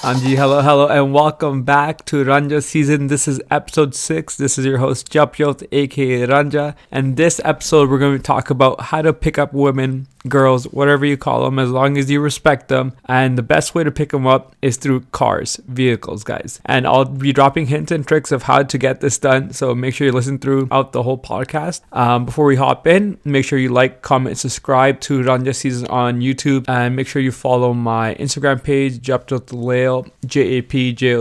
Anji, hello, and welcome back to RanjhaSeason. This is episode 6. This is your host, Japjot, aka Ranjha. And this episode, we're going to talk about how to pick up women, girls, whatever you call them, as long as you respect them. And the best way to pick them up is through cars, vehicles, guys. And I'll be dropping hints and tricks of how to get this done. So make sure you listen throughout the whole podcast. Before we hop in, make sure you like, comment, subscribe to RanjhaSeason on YouTube. And make sure you follow my Instagram page, Japjotlail, JAPJOTLAIL,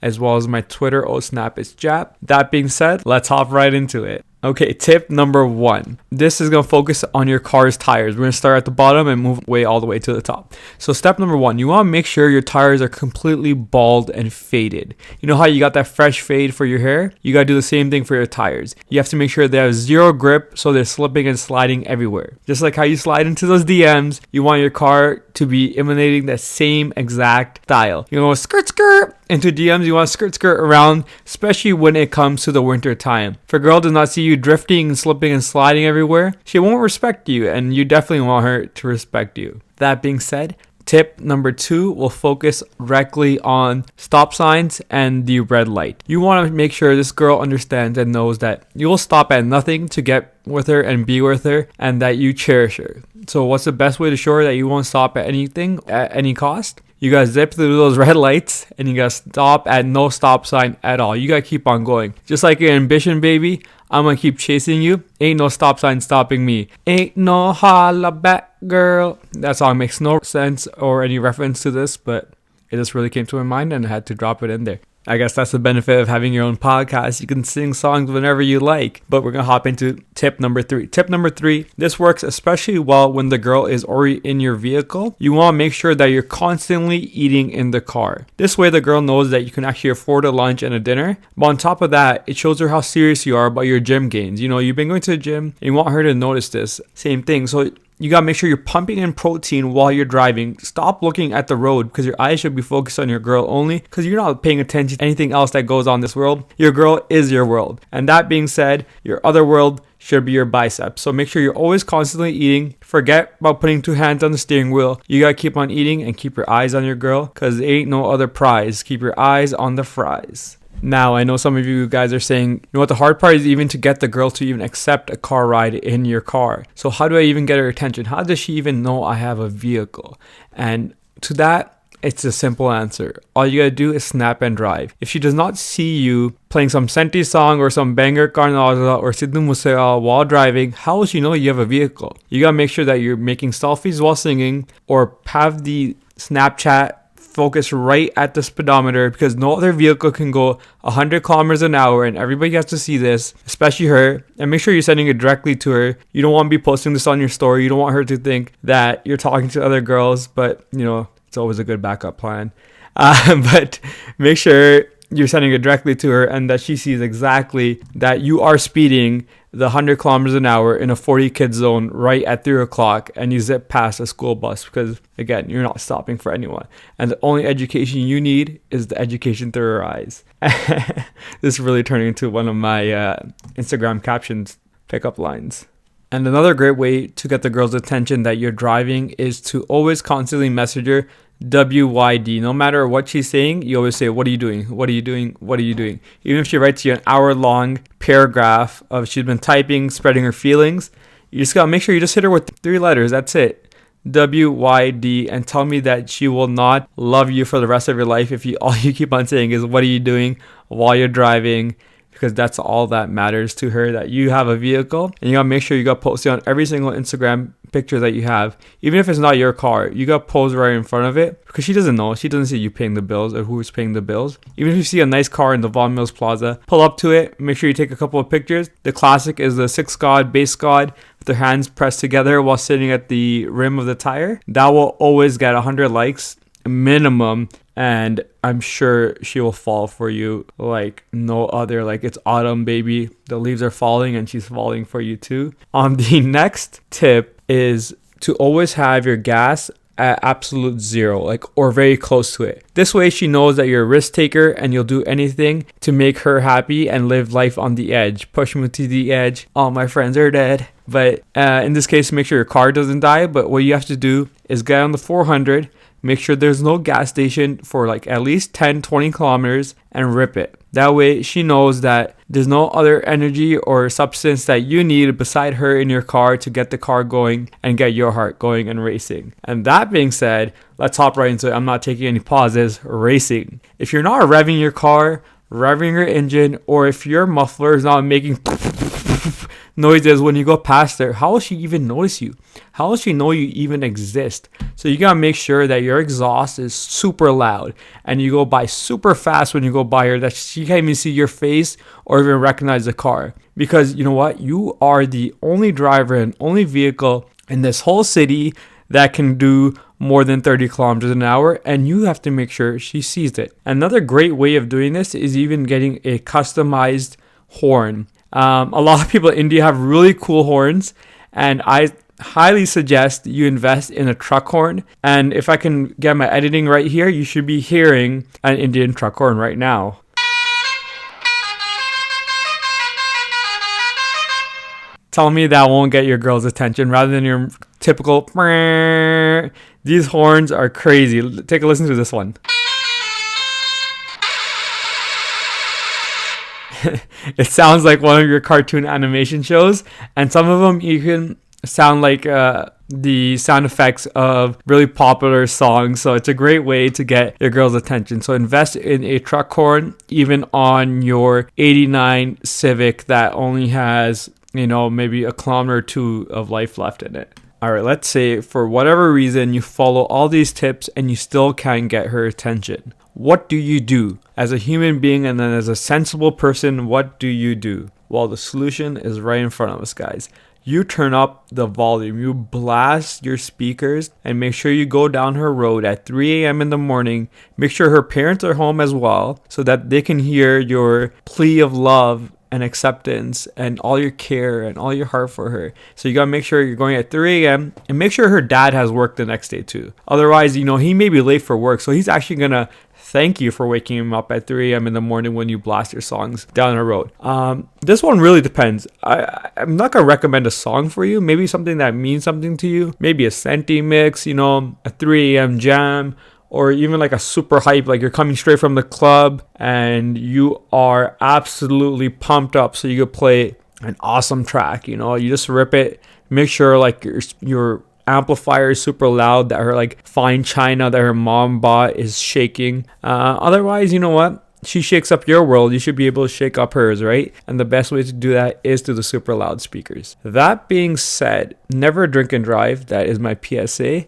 as well as my Twitter, Snap it's Jap. That being said, let's hop right into it. Okay, tip number 1. This is going to focus on your car's tires. We're going to start at the bottom and move way all the way to the top. So step number 1, you want to make sure your tires are completely bald and faded. You know how you got that fresh fade for your hair? You got to do the same thing for your tires. You have to make sure they have zero grip so they're slipping and sliding everywhere. Just like how you slide into those DMs, you want your car to be emanating that same exact style. You know, skirt into DMs, you want to skirt around, especially when it comes to the winter time. If a girl does not see you drifting and slipping and sliding everywhere, she won't respect you, and you definitely want her to respect you. That being said, tip number 2 will focus directly on stop signs and the red light. You want to make sure this girl understands and knows that you will stop at nothing to get with her and be with her, and that you cherish her. So what's the best way to show her that you won't stop at anything at any cost? You gotta zip through those red lights and you gotta stop at no stop sign at all. You gotta keep on going. Just like your ambition, baby, I'm gonna keep chasing you. Ain't no stop sign stopping me. Ain't no holla back, girl. That song makes no sense or any reference to this, but it just really came to my mind and I had to drop it in there. I guess that's the benefit of having your own podcast. You can sing songs whenever you like. But we're going to hop into tip number 3. Tip number 3, this works especially well when the girl is already in your vehicle. You want to make sure that you're constantly eating in the car. This way the girl knows that you can actually afford a lunch and a dinner. But on top of that, it shows her how serious you are about your gym gains. You know, you've been going to the gym and you want her to notice this. Same thing. So you gotta make sure you're pumping in protein while you're driving. Stop looking at the road because your eyes should be focused on your girl only, because you're not paying attention to anything else that goes on in this world. Your girl is your world. And that being said, your other world should be your biceps. So make sure you're always constantly eating. Forget about putting 2 hands on the steering wheel. You gotta keep on eating and keep your eyes on your girl, because there ain't no other prize. Keep your eyes on the fries. Now, I know some of you guys are saying, you know what, the hard part is even to get the girl to even accept a car ride in your car. So how do I even get her attention? How does she even know I have a vehicle? And to that, it's a simple answer. All you gotta do is snap and drive. If she does not see you playing some Senti song or some banger Karnala or Sidhu Musea while driving, how will she know you have a vehicle? You gotta make sure that you're making selfies while singing, or have the Snapchat focus right at the speedometer, because no other vehicle can go 100 kilometers an hour and everybody has to see this, especially her. And make sure you're sending it directly to her. You don't want to be posting this on your story. You don't want her to think that you're talking to other girls, but you know, it's always a good backup plan. But make sure you're sending it directly to her and that she sees exactly that you are speeding the 100 kilometers an hour in a 40 kid zone right at 3 o'clock, and you zip past a school bus, because again, you're not stopping for anyone. And the only education you need is the education through her eyes. This is really turning into one of my Instagram captions pickup lines. And another great way to get the girl's attention that you're driving is to always constantly message her WYD. No matter what she's saying, you always say, what are you doing? What are you doing? What are you doing? Even if she writes you an hour-long paragraph of she's been typing, spreading her feelings, you just gotta make sure you just hit her with 3 letters. That's it. WYD, and tell me that she will not love you for the rest of your life if all you keep on saying is, what are you doing while you're driving? Because that's all that matters to her, that you have a vehicle. And you gotta make sure you gotta post it on every single Instagram picture that you have. Even if it's not your car, you gotta pose right in front of it, because she doesn't know. She doesn't see you paying the bills or who's paying the bills. Even if you see a nice car in the Vaughan Mills Plaza, pull up to it, make sure you take a couple of pictures. The classic is the 6 God, base God, with their hands pressed together while sitting at the rim of the tire. That will always get 100 likes minimum, and I'm sure she will fall for you like no other. Like, it's autumn, baby. The leaves are falling and she's falling for you too. The next tip is to always have your gas at absolute 0, like, or very close to it. This way she knows that you're a risk taker and you'll do anything to make her happy and live life on the edge. Push me to the edge. All my friends are dead. But in this case, make sure your car doesn't die. But what you have to do is get on the 400, make sure there's no gas station for like at least 10-20 kilometers and rip it. That way she knows that there's no other energy or substance that you need beside her in your car to get the car going and get your heart going and racing. And that being said, let's hop right into it. I'm not taking any pauses. Racing. If you're not revving your car, revving your engine, or if your muffler is not making noises when you go past her, how will she even notice you? How will she know you even exist? So you gotta make sure that your exhaust is super loud and you go by super fast when you go by her, that she can't even see your face or even recognize the car. Because you know what? You are the only driver and only vehicle in this whole city that can do more than 30 kilometers an hour, and you have to make sure she sees it. Another great way of doing this is even getting a customized horn. A lot of people in India have really cool horns, and I highly suggest you invest in a truck horn. And if I can get my editing right here, you should be hearing an Indian truck horn right now. Tell me that won't get your girl's attention rather than your typical. These horns are crazy. Take a listen to this one. It sounds like one of your cartoon animation shows, and some of them even sound like the sound effects of really popular songs. So it's a great way to get your girl's attention. So invest in a truck horn, even on your 89 Civic that only has, maybe a kilometer or two of life left in it. All right, let's say for whatever reason you follow all these tips and you still can't get her attention. What do you do? As a human being and then as a sensible person, what do you do? Well, the solution is right in front of us, guys. You turn up the volume, you blast your speakers, and make sure you go down her road at 3 a.m. in the morning. Make sure her parents are home as well so that they can hear your plea of love and acceptance and all your care and all your heart for her. So you gotta make sure you're going at 3 a.m. and make sure her dad has work the next day too. Otherwise, he may be late for work, so he's actually gonna thank you for waking him up at 3 a.m. in the morning when you blast your songs down the road. This one really depends. I'm not gonna recommend a song for you. Maybe something that means something to you. Maybe a Senti mix, a 3 a.m. jam, or even like a super hype, like you're coming straight from the club and you are absolutely pumped up, so you could play an awesome track. You just rip it. Make sure like your amplifier is super loud, that her like fine china that her mom bought is shaking. Otherwise, you know what? She shakes up your world, you should be able to shake up hers, right? And the best way to do that is through the super loud speakers. That being said, never drink and drive. That is my PSA.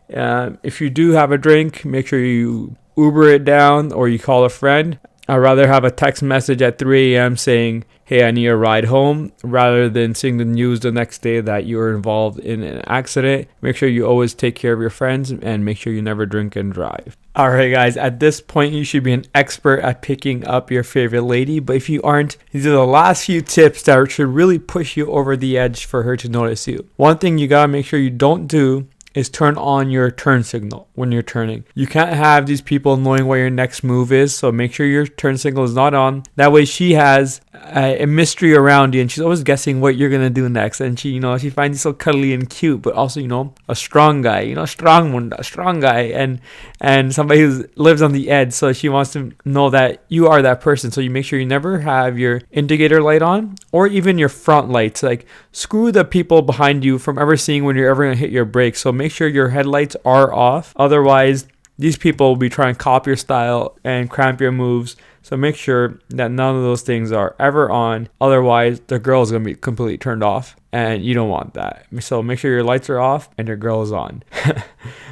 If you do have a drink, make sure you Uber it down or you call a friend. I'd rather have a text message at 3 a.m. saying, hey, I need a ride home, rather than seeing the news the next day that you were involved in an accident. Make sure you always take care of your friends and make sure you never drink and drive. All right, guys, at this point, you should be an expert at picking up your favorite lady. But if you aren't, these are the last few tips that should really push you over the edge for her to notice you. One thing you got to make sure you don't do is turn on your turn signal when you're turning. You can't have these people knowing what your next move is, so make sure your turn signal is not on. That way she has a mystery around you and she's always guessing what you're gonna do next, and she finds you so cuddly and cute, but also a strong guy, strong guy, and somebody who lives on the edge, so she wants to know that you are that person. So you make sure you never have your indicator light on or even your front lights. Like, screw the people behind you from ever seeing when you're ever gonna hit your brakes. So make sure your headlights are off. Otherwise, these people will be trying to copy your style and cramp your moves. So make sure that none of those things are ever on. Otherwise, the girl is going to be completely turned off, and you don't want that. So make sure your lights are off and your girl is on.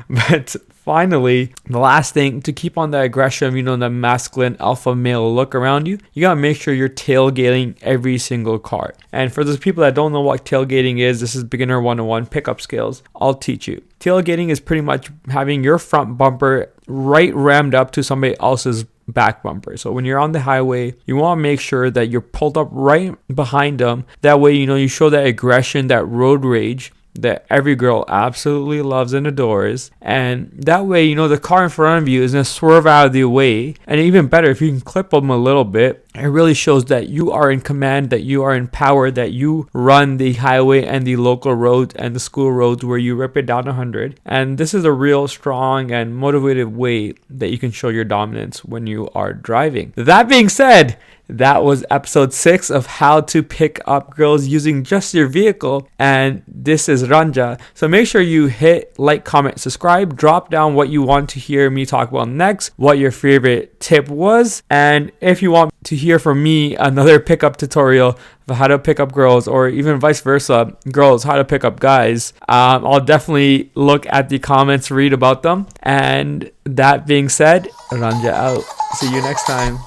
But finally, the last thing, to keep on the aggression, the masculine alpha male look around you, you got to make sure you're tailgating every single car. And for those people that don't know what tailgating is, this is beginner 101 pickup skills. I'll teach you. Tailgating is pretty much having your front bumper right rammed up to somebody else's back bumper. So when you're on the highway, you want to make sure that you're pulled up right behind them. That way, you show that aggression, that road rage, that every girl absolutely loves and adores. And that way, you know, the car in front of you is going to swerve out of the way. And even better, if you can clip them a little bit, it really shows that you are in command, that you are in power, that you run the highway and the local roads and the school roads where you rip it down 100. And this is a real strong and motivated way that you can show your dominance when you are driving. That being said, that was episode 6 of how to pick up girls using just your vehicle. And this is Ranjha. So make sure you hit like, comment, subscribe. Drop down what you want to hear me talk about next, what your favorite tip was. And if you want to hear from me another pickup tutorial of how to pick up girls, or even vice versa, girls, how to pick up guys, I'll definitely look at the comments, read about them. And that being said, Ranjha out. See you next time.